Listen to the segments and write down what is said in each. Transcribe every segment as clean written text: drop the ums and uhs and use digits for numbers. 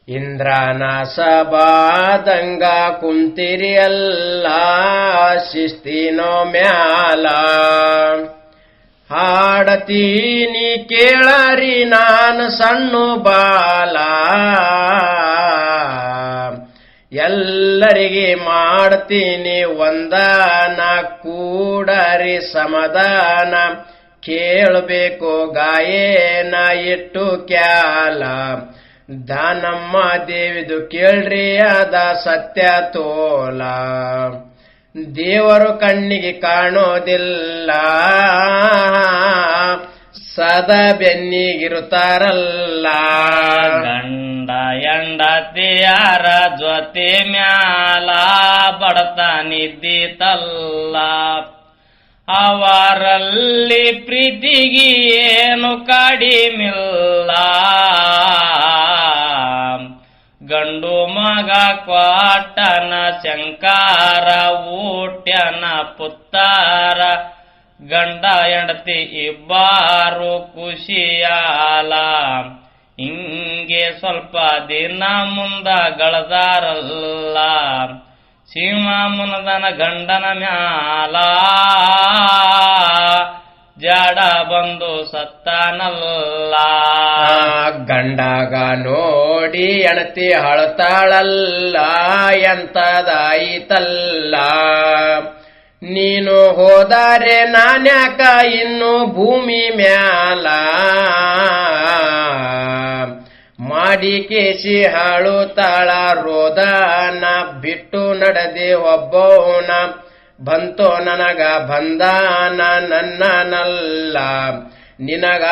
ಇಂದ್ರನ ಸಭಾದಂಗ ಕುಂತಿರಿ ಅಲ್ಲ ಶಿಸ್ತಿನೋ ಮ್ಯಾಲ ಹಾಡತೀನಿ ಕೇಳರಿ ನಾನು ಸಣ್ಣ ಬಾಲ ಎಲ್ಲರಿಗೆ ಮಾಡ್ತೀನಿ ವಂದನ ಕೂಡರಿ ಸಮಾಧಾನ ಕೇಳಬೇಕು ಗಾಯೇನ ಇಟ್ಟು ಕ್ಯಾಲ ದಾನಮ್ಮ ದೇವಿದು ಕೇಳ್ರಿ ಅದ ಸತ್ಯ ತೋಲ ದೇವರು ಕಣ್ಣಿಗೆ ಕಾಣೋದಿಲ್ಲ ಸದಾ ಬೆನ್ನಿಗಿರುತ್ತಾರಲ್ಲ ಗಂಡ ಹೆಂಡತಿಯರ ಜೊತೆ ಮ್ಯಾಲ ಬಡತನಿದ್ದೀತಲ್ಲ ಅವರಲ್ಲಿ ಪ್ರೀತಿಗೆ ಏನು ಕಡಿಮಿಲ್ಲ ಗಂಡು ಮಗ ಕ್ವಾಟನ ಶಂಕಾರ ಊಟ್ಯನ ಪುತ್ತಾರ ಗಂಡ ಹೆಂಡತಿ ಇಬ್ಬರು ಖುಷಿಯಾಲ ಹಿಂಗೆ ಸ್ವಲ್ಪ ದಿನ ಮುಂದ ಗಳದಾರಲ್ಲ ಶಿವ ಮುನದನ ಗಂಡನ ಮ್ಯಾಲ ಜಾಡ ಬಂದು ಸತ್ತಾನಲ್ಲ ಗಂಡಾಗ ನೋಡಿ ಹೆಣತಿ ಹಳತಾಳಲ್ಲ ಎಂತದಾಯಿತಲ್ಲ ನೀನು ಹೋದರೆ ನಾನ್ಯಾಕ ಇನ್ನು ಭೂಮಿ ಮ್ಯಾಲ ಮಾಡಿ ಕೇಸಿ ಹಾಳುತ್ತಾಳ ರೋದನ ಬಿಟ್ಟು ನಡೆದೆ ಒಬ್ಬವನ ಬಂತೋ ನನಗ ಬಂದಾನ ನನ್ನನಲ್ಲ ನಿನಗ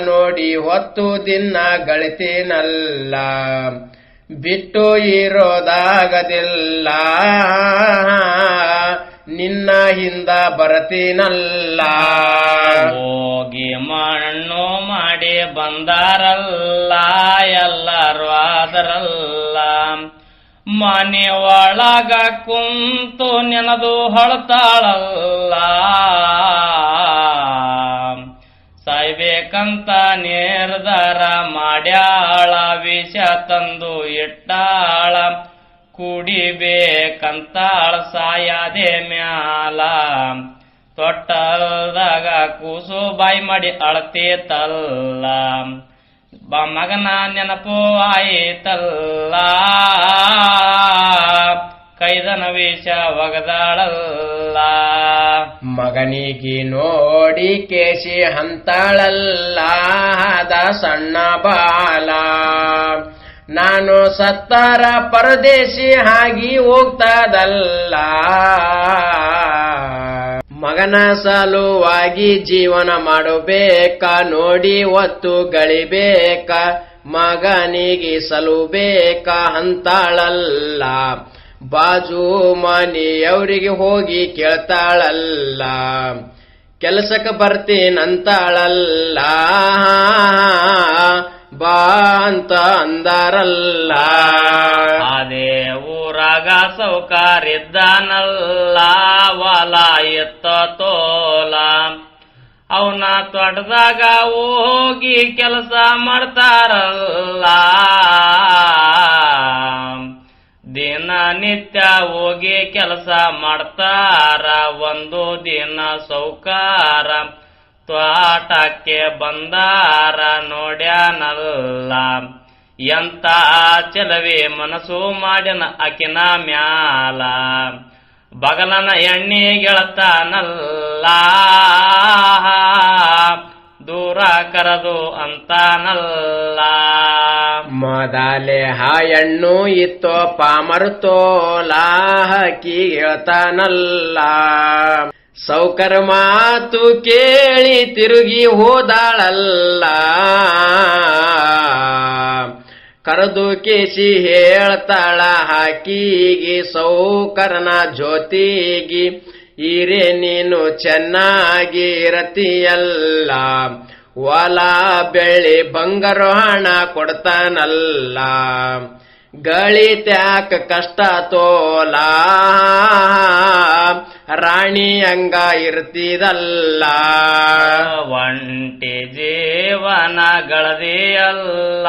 ನೋಡಿ ಹೊತ್ತು ದಿನ ಗಳಿತೀನಲ್ಲ ಬಿಟ್ಟು ಇರೋದಾಗದಿಲ್ಲ ನಿನ್ನ ಹಿಂದ ಬರತೀನಲ್ಲ ಹೋಗಿ ಮಣ್ಣು ಮಾಡಿ ಬಂದಾರಲ್ಲ ಎಲ್ಲರೂ ಆದರಲ್ಲ ಮನೆ ಒಳಗ ಕುಂತು ನೆನದು ಹೊಳತಾಳಲ್ಲ ಸಾಯ್ಬೇಕಂತ ನಿರ್ಧಾರ ಮಾಡ್ಯಾಳ ವಿಷ ತಂದು ಇಟ್ಟಾಳ ಕುಡಿಬೇಕಂತಾಳ ಸಾಯದೆ ಮ್ಯಾಲ ತೊಟ್ಟಲ್ದಾಗ ಕೂಸು ಬಾಯಿ ಮಾಡಿ ಅಳತೇತಲ್ಲ ಮಗನ ನೆನಪು ಆಯಿತಲ್ಲ ಕೈದನ ವಿಷ ಒಗದಾಳಲ್ಲ ಮಗನಿಗೆ ನೋಡಿ ಕೇಸಿ ಹಂತಾಳಲ್ಲ ಅದ ಸಣ್ಣ ಬಾಲ ನಾನು ಸತ್ತಾರ ಪರದೇಶಿ ಆಗಿ ಹೋಗ್ತದಲ್ಲ ಮಗನ ಸಲುವಾಗಿ ಜೀವನ ಮಾಡಬೇಕ ನೋಡಿ ಒತ್ತು ಗಳಿಬೇಕ ಮಗನಿಗೆ ಸಲುಬೇಕ ಅಂತಾಳಲ್ಲ ಬಾಜು ಮನೆಯವರಿಗೆ ಹೋಗಿ ಕೇಳ್ತಾಳಲ್ಲ ಕೆಲಸಕ್ಕೆ ಬರ್ತೀನಂತಾಳಲ್ಲ ಬಾ ಅಂತ ಅಂದಾರಲ್ಲ ಅದೇ ಊರಾಗ ಸೌಕಾರಿದ್ದಾನಲ್ಲ ಹೊಲ ಎತ್ತ ತೋಲ ಅವನ ತೋಟದಾಗ ಹೋಗಿ ಕೆಲಸ ಮಾಡ್ತಾರಲ್ಲ ದಿನ ನಿತ್ಯ ಹೋಗಿ ಕೆಲಸ ಮಾಡ್ತಾರ ಒಂದು ದಿನ ಸೌಕಾರ ತ್ವಾಟಕ್ಕೆ ಬಂದಾರ ನೋಡ್ಯಾನಲ್ಲ ಎಂತ ಚೆಲವಿ ಮನಸ್ಸು ಮಾಡ್ಯನ ಆಕಿನ ಮ್ಯಾಲ ಬಗಲನ ಎಣ್ಣೆ ಗೆಳತಾನಲ್ಲ ದೂರ ಕರೆದು ಅಂತಾನಲ್ಲ ಮೊದಲೇ ಹೆಣ್ಣು ಇತ್ತೋ ಪಾಮರ್ತೋಲ ಹಾಕಿ ಹೇಳ್ತಾನಲ್ಲ ಸೌಕರ ಮಾತು ಕೇಳಿ ತಿರುಗಿ ಹೋದಾಳಲ್ಲ ಕರೆದು ಕೇಸಿ ಹೇಳ್ತಾಳ ಹಾಕಿಗಿ ಸೌಕರನ ಜೊತೆಗಿ ಈರೆ ನೀನು ಚೆನ್ನಾಗಿ ಇರತಿಯಲ್ಲ ಹೊಲ ಬೆಳ್ಳಿ ಬಂಗಾರ ಹಣ ಕೊಡ್ತಾನಲ್ಲ ಗಳಿತ್ಯಾಕ ಕಷ್ಟ ತೋಲ ರಾಣಿ ಹಂಗ ಇರ್ತಿದಲ್ಲ. ಒಂಟಿ ಜೀವನ ಗಳದಿಯಲ್ಲ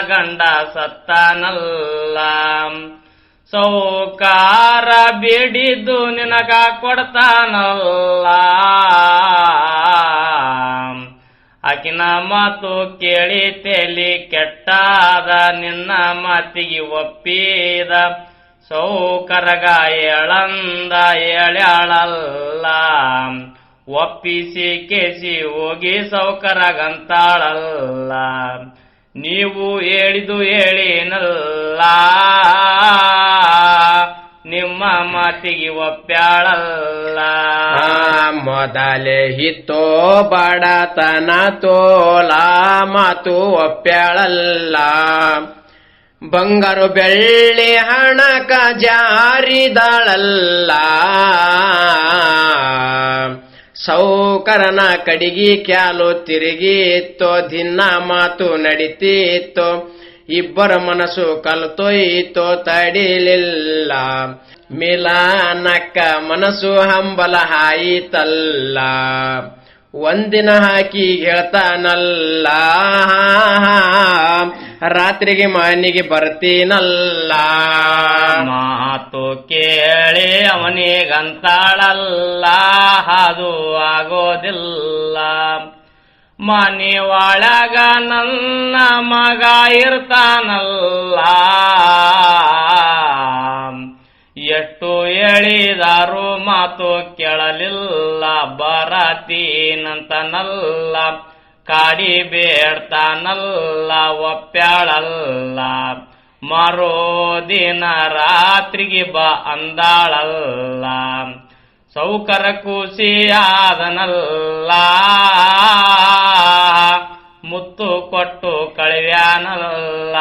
ಗಂಡ ಸತ್ತನಲ್ಲ. ಸೌಕಾರ ಬೇಡಿದ್ದು ನಿನಗ ಕೊಡ್ತಾನಲ್ಲ. ಆಕಿನ ಮಾತು ಕೇಳಿ ತೇಲಿ ಕೆಟ್ಟಾದ ನಿನ್ನ ಮಾತಿಗೆ ಒಪ್ಪಿದ. ಸೌಕರಗ ಏಳಂದ ಏಳ್ಯಾಳಲ್ಲ. ಒಪ್ಪಿಸಿ ಕೇಸಿ ಹೋಗಿ ಸೌಕರಗಂತಾಳಲ್ಲ. ನೀವು ಹೇಳಿದು ಹೇಳಿನಲ್ಲ ನಿಮ್ಮ ಮಾತಿಗೆ ಒಪ್ಪ್ಯಾಳಲ್ಲ. ಮೊದಲೇ ಹಿತ್ತೋ ಬಡತನ ತೋಲ ಮಾತು ಒಪ್ಪ್ಯಾಳಲ್ಲ. ಬಂಗಾರು ಬೆಳ್ಳಿ ಹಣಕ ಜಾರಿದಾಳಲ್ಲ. ಸೌಕರನ ಕಡಿಗಿ ಕ್ಯಾಲು ತಿರುಗಿತ್ತೋ ದಿನ ಮಾತು ನಡಿತಿತ್ತೋ. ಇಬ್ಬರ ಮನಸ್ಸು ಕಲ್ತೊಯ್ತೋ ತಡಿಲಿಲ್ಲ. ಮಿಲಾನಕ್ಕ ಮನಸ್ಸು ಹಂಬಲ ಹಾಯಿತಲ್ಲ. ಒಂದಿನ ಹಾಕಿ ಹೇಳ್ತಾನಲ್ಲ ರಾತ್ರಿಗೆ ಮನೆಗೆ ಬರ್ತೀನಲ್ಲ. ಮಾತು ಕೇಳಿ ಅವನಿಗಂತಾಳಲ್ಲ ಅದು ಆಗೋದಿಲ್ಲ. ಮನೆ ಒಳಗ ನನ್ನ ಮಗ ಇರ್ತಾನಲ್ಲ. ಎಷ್ಟು ಹೇಳಿದಾರು ಮಾತು ಕೇಳಲಿಲ್ಲ. ಬರತೀನಂತನಲ್ಲ ಕಾಡಿ ಬೇಡ್ತಾನಲ್ಲ ಒಪ್ಪ್ಯಾಳಲ್ಲ. ಮರೋ ದಿನ ರಾತ್ರಿಗೆ ಬಾ ಅಂದಾಳಲ್ಲ. ಸೌಕರ ಖುಷಿಯಾದನಲ್ಲ. ಮುತ್ತು ಕೊಟ್ಟು ಕಳಿವ್ಯಾನಲ್ಲ.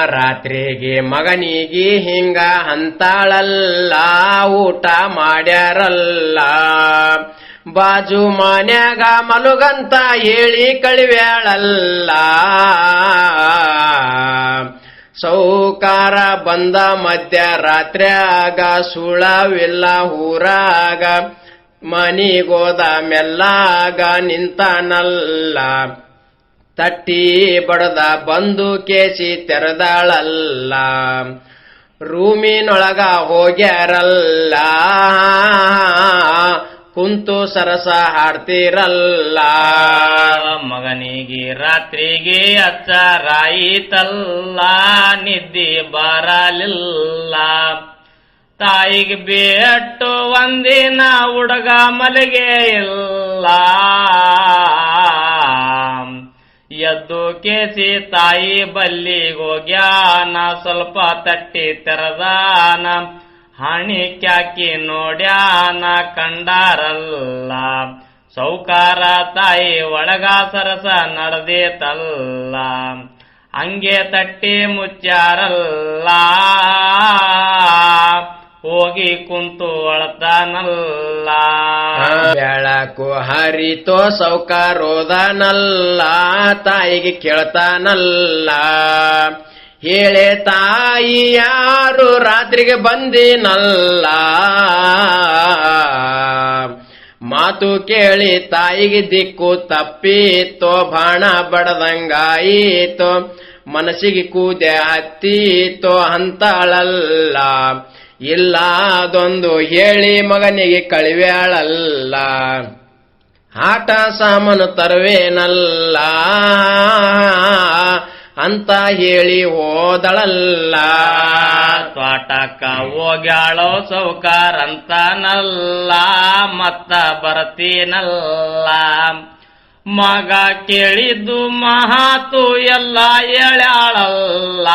ರಾತ್ರಿಗೆ ಮಗನಿಗೆ ಹಿಂಗ ಅಂತಾಳಲ್ಲ. ಊಟ ಮಾಡ್ಯಾರಲ್ಲ. ಬಾಜು ಮನ್ಯಾಗ ಮಲಗಂತ ಹೇಳಿ ಕಳಿವ್ಯಾಳಲ್ಲ. ಸೌಕಾರ ಬಂದ ಮಧ್ಯರಾತ್ರ್ಯಾಗ ಸುಳವಿಲ್ಲ ಊರಾಗ. ಮನಿಗೋದ ಮೆಲ್ಲಾಗ ನಿಂತಾನಲ್ಲ. ತಟ್ಟಿ ಬಡದ ಬಂದು ಕೇಸಿ ತೆರೆದಾಳಲ್ಲ. ರೂಮಿನೊಳಗ ಹೋಗ್ಯಾರಲ್ಲ. ಕುಂತು ಸರಸ ಹಾಡ್ತಿರಲ್ಲ. ಮಗನಿಗೆ ರಾತ್ರಿಗೆ ಅಚ್ಚರಾಯಿತಲ್ಲ. ನಿದ್ದೆ ಬರಲಿಲ್ಲ. ತಾಯಿಗೆ ಬಿಟ್ಟು ಒಂದಿನ ಹುಡುಗ ಮಲಗೆ ಇಲ್ಲ. ಎದ್ದು ಕೇಸಿ ತಾಯಿ ಬಲ್ಲಿಗೋಗ್ಯಾನ. ಸ್ವಲ್ಪ ತಟ್ಟಿ ತೆರೆದಾನ. ಹಣಿ ಕ್ಯಾಕಿ ನೋಡ್ಯಾನ ಕಂಡಾರಲ್ಲ. ಸೌಕಾರ ತಾಯಿ ಒಳಗ ಸರಸ ನಡೆದೇತಲ್ಲ. ಹಂಗೆ ತಟ್ಟಿ ಮುಚ್ಚಾರಲ್ಲ. ಹೋಗಿ ಕುಂತು ಅಳತಾನಲ್ಲ. ಬೆಳಕು ಹರಿತೋ ಸೌಕಾರೋದನಲ್ಲ. ತಾಯಿಗೆ ಕೇಳ್ತಾನಲ್ಲ. ಹೇಳೆ ತಾಯಿ ಯಾರು ರಾತ್ರಿಗೆ ಬಂದಿನಲ್ಲ. ಮಾತು ಕೇಳಿ ತಾಯಿಗೆ ದಿಕ್ಕು ತಪ್ಪಿತೋ. ಬಾಣ ಬಡದಂಗಾಯಿತೋ. ಮನಸ್ಸಿಗೆ ಕೂದೆ ಹತ್ತಿತೋ ಅಂತಾಳಲ್ಲ. ಇಲ್ಲದೊಂದು ಹೇಳಿ ಮಗನಿಗೆ ಕಳಿವ್ಯಾಳಲ್ಲ. ಆಟ ಸಾಮಾನು ತರುವೇನಲ್ಲ ಅಂತ ಹೇಳಿ ಹೋದಳಲ್ಲ. ತ್ವಾಟಕ್ಕ ಹೋಗ್ಯಾಳೋ ಸೌಕಾರಂತನಲ್ಲ. ಮತ್ತ ಬರ್ತೀನಲ್ಲ. ಮಗ ಕೇಳಿದ್ದು ಮಹಾತು ಎಲ್ಲ ಹೇಳ್ಯಾಳಲ್ಲ.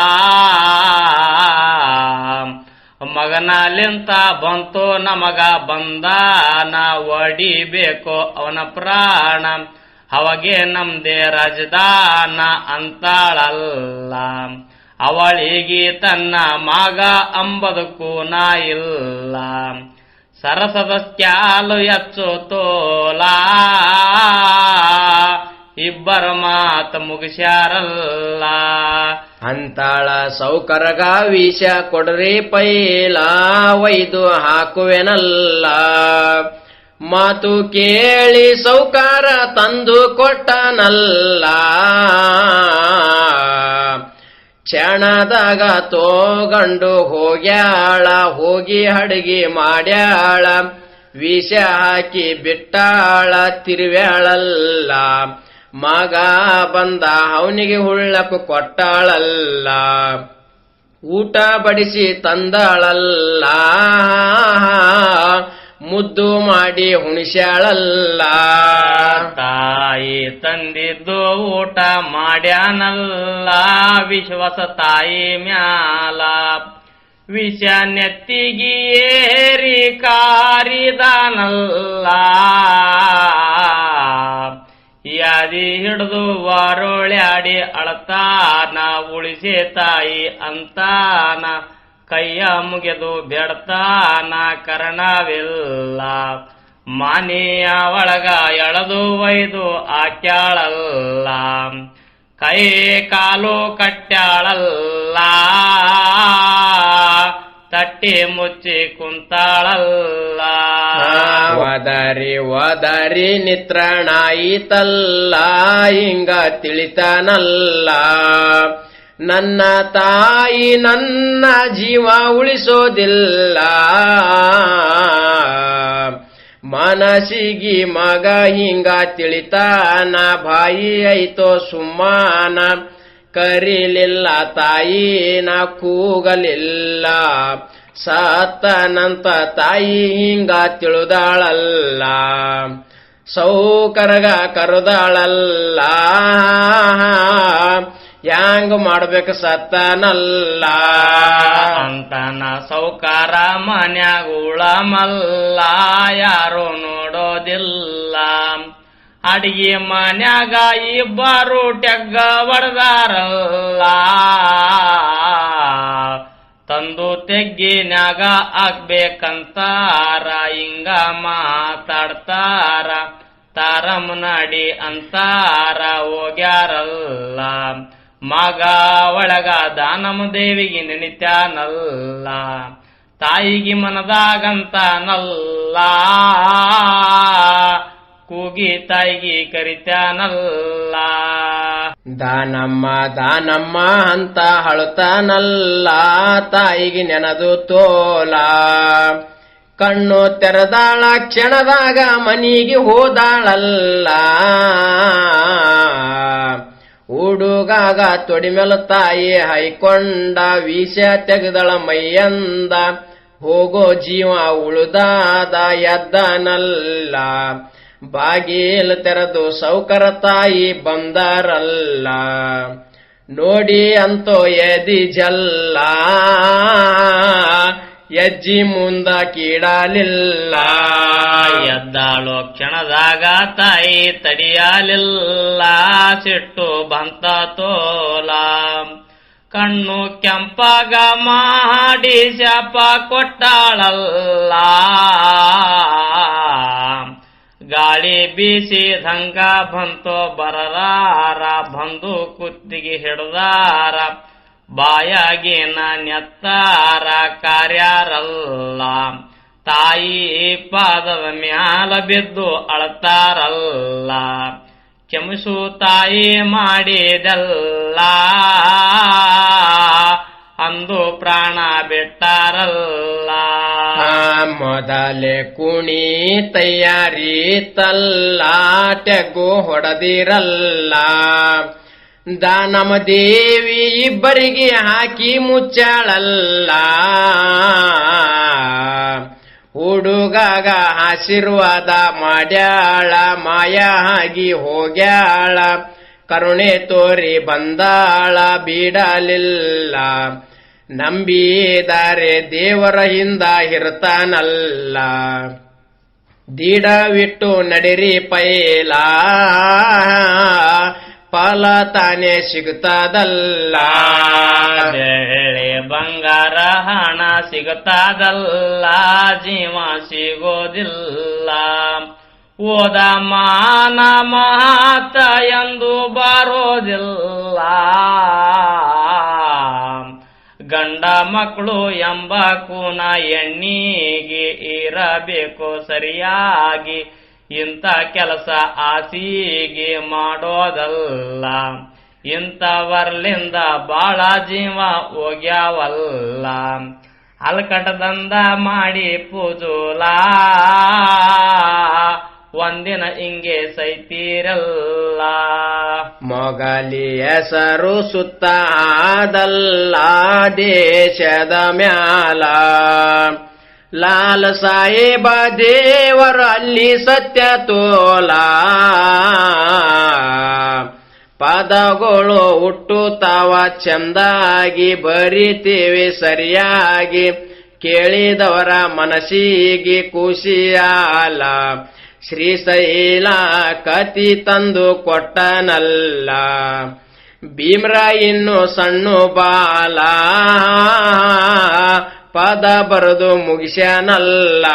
ಮಗನಲಿಂತ ಬಂತು ನಮಗ ಬಂದಾನ. ಒಡಿಬೇಕು ಅವನ ಪ್ರಾಣ. ಅವಾಗೆ ನಮ್ದೇ ರಾಜಧಾನ ಅಂತಾಳಲ್ಲ. ಅವಳಿಗೆ ತನ್ನ ಮಗ ಅಂಬದಕ್ಕೂ ನಾ ಇಲ್ಲ. ಸರಸದ ಕ್ಯಾಲು ಹೆಚ್ಚು ತೋಲ. ಇಬ್ಬರ ಮಾತು ಮುಗಿಸ್ಯಾರಲ್ಲ. ಅಂತಾಳ ಸೌಕರಗ ವಿಷ ಕೊಡ್ರಿ ಪೈಲ ಒಯ್ದು ಹಾಕುವೆನಲ್ಲ. ಮಾತು ಕೇಳಿ ಸೌಕಾರ ತಂದು ಕೊಟ್ಟನಲ್ಲ. ಕ್ಷಣದಾಗ ತೋಗಂಡು ಹೋಗ್ಯಾಳ, ಹೋಗಿ ಅಡಿಗೆ ಮಾಡ್ಯಾಳ, ವಿಷ ಹಾಕಿ ಬಿಟ್ಟಾಳ ತಿರುವ್ಯಾಳಲ್ಲ. ಮಗ ಬಂದ ಅವನಿಗೆ ಹುಳ್ಳಪ್ಪು ಕೊಟ್ಟಾಳಲ್ಲ. ಊಟ ಬಡಿಸಿ ತಂದಾಳಲ್ಲ, ಮುದ್ದು ಮಾಡಿ ಹುಣಿಸ್ಯಾಳಲ್ಲ. ತಾಯಿ ತಂದಿದ್ದು ಊಟ ಮಾಡ್ಯಾನಲ್ಲ, ವಿಶ್ವಾಸ ತಾಯಿ ಮ್ಯಾಲ ವಿಷ ನೆತ್ತಿಗೆ ಏರಿ ಕಾರಿದಾನಲ್ಲ. ಯಾದಿ ಹಿಡಿದು ವಾರೋಳ್ಯಾಡಿ ಅಳತಾನ, ಉಳಿಸಿ ತಾಯಿ ಅಂತಾನ, ಕೈಯ ಮುಗಿದು ಬೆಡ್ತಾನ ಕರ್ಣವಿಲ್ಲ. ಮನೆಯ ಒಳಗ ಎಳೆದು ಒಯ್ದು ಹಾಕ್ಯಾಳಲ್ಲ, ಕೈ ಕಾಲು ಕಟ್ಟ್ಯಾಳಲ್ಲ, ತಟ್ಟಿ ಮುಚ್ಚಿ ಕುಂತಾಳಲ್ಲ. ಒದರಿ ಒದರಿ ನಿತ್ರಣಾಯಿತಲ್ಲ, ಹಿಂಗ ತಿಳಿತಾನಲ್ಲ. ನನ್ನ ತಾಯಿ ನನ್ನ ಜೀವ ಉಳಿಸೋದಿಲ್ಲ. ಮನಸ್ಸಿಗೆ ಮಗ ಹಿಂಗ ತಿಳಿತಾನ, ಬಾಯಿ ಐತೋ ಸುಮ್ಮಾನ, ಕರೀಲಿಲ್ಲ ತಾಯಿನ ಕೂಗಲಿಲ್ಲ. ಸತ್ತನಂತ ತಾಯಿ ಹಿಂಗ ತಿಳಿದಾಳಲ್ಲ, ಸೌಕರಗ ಕರೆದಾಳಲ್ಲ. ಹ್ಯಾಂಗ ಮಾಡ್ಬೇಕು ಸತ್ತನಲ್ಲ. ಅಂತನ ಸೌಕಾರ ಮನ್ಯಾಗ ಉಳಮಲ್ಲ, ಯಾರು ನೋಡೋದಿಲ್ಲ. ಅಡಿಗೆ ಮನ್ಯಾಗ ಇಬ್ಬರು ಟೆಗ್ಗ ಹೊಡೆದಾರಲ್ಲ, ತಂದು ತೆಗ್ಗಿನ್ಯಾಗ ಆಗ್ಬೇಕಂತಾರ, ಹಿಂಗ ಮಾತಾಡ್ತಾರ. ತಾರಮ್ಮನಡಿ ಅಂತಾರ ಹೋಗ್ಯಾರಲ್ಲ, ಮಗ ಒಳಗ ದಾನಮ್ಮ ದೇವಿಗೆ ನೆನಿತ್ಯಾನಲ್ಲ, ತಾಯಿಗೆ ಮನದಾಗಂತಾನಲ್ಲ, ಕೂಗಿ ತಾಯಿಗೆ ಕರಿತ್ಯಾನಲ್ಲ. ದಾನಮ್ಮ ದಾನಮ್ಮ ಅಂತ ಅಳುತ್ತಾನಲ್ಲ, ತಾಯಿಗೆ ನೆನದು ತೋಲ. ಕಣ್ಣು ತೆರೆದಾಳ ಕ್ಷಣದಾಗ ಮನಿಗೆ ಹೋದಾಳಲ್ಲ. ಹುಡುಗಾಗ ತೊಡಿಮೆಲ ತಾಯಿ ಹೈಕೊಂಡ, ವಿಷ ತೆಗೆದಳ ಮೈಯಂದ, ಹೋಗೋ ಜೀವ ಉಳುದಾದ ಎದ್ದನಲ್ಲ. ಬಾಗಿಲು ತೆರೆದು ಸೌಕರ ತಾಯಿ ಬಂದಾರಲ್ಲ, ನೋಡಿ ಅಂತೋ ಎದಿ ಜಲ್ಲ, ಎಜ್ಜಿ ಮುಂದ ಕೀಡಲಿಲ್ಲ. ಎದ್ದಾಳೋ ಕ್ಷಣದಾಗ ತಾಯಿ ತಡಿಯಲಿಲ್ಲ, ಸಿಟ್ಟು ಬಂತ ತೋಲ. ಕಣ್ಣು ಕೆಂಪಾಗ ಮಾಡಿ ಶಾಪ ಕೊಟ್ಟಾಳಲ್ಲ, ಗಾಳಿ ಬೀಸಿದಂಗ ಬಂತೋ ಬರರಾರ, ಬಂದು ಕುತ್ತಿಗೆ ಹಿಡ್ದಾರ, ಬಾಯಾಗಿನ ನೆತ್ತಾರ ಕಾರ್ಯಾರಲ್ಲ. ತಾಯಿ ಪಾದದ ಮ್ಯಾಲ ಬಿದ್ದು ಅಳತಾರಲ್ಲ, ಕ್ಷಮಿಸು ತಾಯಿ ಮಾಡಿದಲ್ಲ, ಅಂದು ಪ್ರಾಣ ಬಿಟ್ಟಾರಲ್ಲ. ಮೊದಲೇ ಕುಣಿ ತಯಾರಿ ತಲ್ಲ, ಟೆಗ್ಗು ಹೊಡೆದಿರಲ್ಲ. ದಾನಮ್ಮ ದೇವಿ ಇಬ್ಬರಿಗೆ ಹಾಕಿ ಮುಚ್ಚಾಳಲ್ಲ, ಹುಡುಗಾಗ ಆಶೀರ್ವಾದ ಮಾಡ್ಯಾಳ, ಮಾಯ ಆಗಿ ಹೋಗ್ಯಾಳ, ಕರುಣೆ ತೋರಿ ಬಂದಾಳ ಬಿಡಲಿಲ್ಲ. ನಂಬಿದರೆ ದೇವರ ಹಿಂದ ಇರ್ತಾನಲ್ಲ, ದೀಡವಿಟ್ಟು ನಡಿರಿ ಪೈಲ, ಫಲ ತಾನೇ ಸಿಗುತ್ತದಲ್ಲ. ಬೆಳ್ಳಿ ಬಂಗಾರ ಹಣ ಸಿಗುತ್ತದಲ್ಲ, ಜೀವ ಸಿಗೋದಿಲ್ಲ. ಓದ ಮಾನ ಮಹತ ಎಂದು ಬರೋದಿಲ್ಲ. ಗಂಡ ಮಕ್ಕಳು ಎಂಬ ಕೂನ ಎಣ್ಣಿಗೆ ಇರಬೇಕು ಸರಿಯಾಗಿ, ಇಂಥ ಕೆಲಸ ಆಸಿಗೆ ಮಾಡೋದಲ್ಲ, ಇಂಥವರ್ಲಿಂದ ಬಾಳ ಜೀವ ಹೋಗ್ಯಾವಲ್ಲ. ಅಲ್ಕಟದಂದ ಮಾಡಿ ಪೂಜುಲ ಒಂದಿನ ಹಿಂಗೆ ಸೈತೀರಲ್ಲ. ಮೊಗಲಿ ಹೆಸರು ಸುತ್ತ ಆದಲ್ಲ ದೇಶದ ಮ್ಯಾಲ, ಲಾಲ್ ಸಾಹೇಬ ದೇವರು ಅಲ್ಲಿ ಸತ್ಯ ತೋಲ. ಪದಗಳು ಹುಟ್ಟುತ್ತಾವ ಚಂದಾಗಿ, ಬರಿತೀವಿ ಸರಿಯಾಗಿ, ಕೇಳಿದವರ ಮನಸ್ಸಿಗೆ ಖುಷಿಯಾಲ. ಶ್ರೀಶೈಲ ಕತಿ ತಂದು ಕೊಟ್ಟನಲ್ಲ, ಭೀಮ್ರ ಇನ್ನು ಸಣ್ಣ ಬಾಲ, ಪದ ಬರೆದು ಮುಗಿಸ್ಯಾನಲ್ಲ.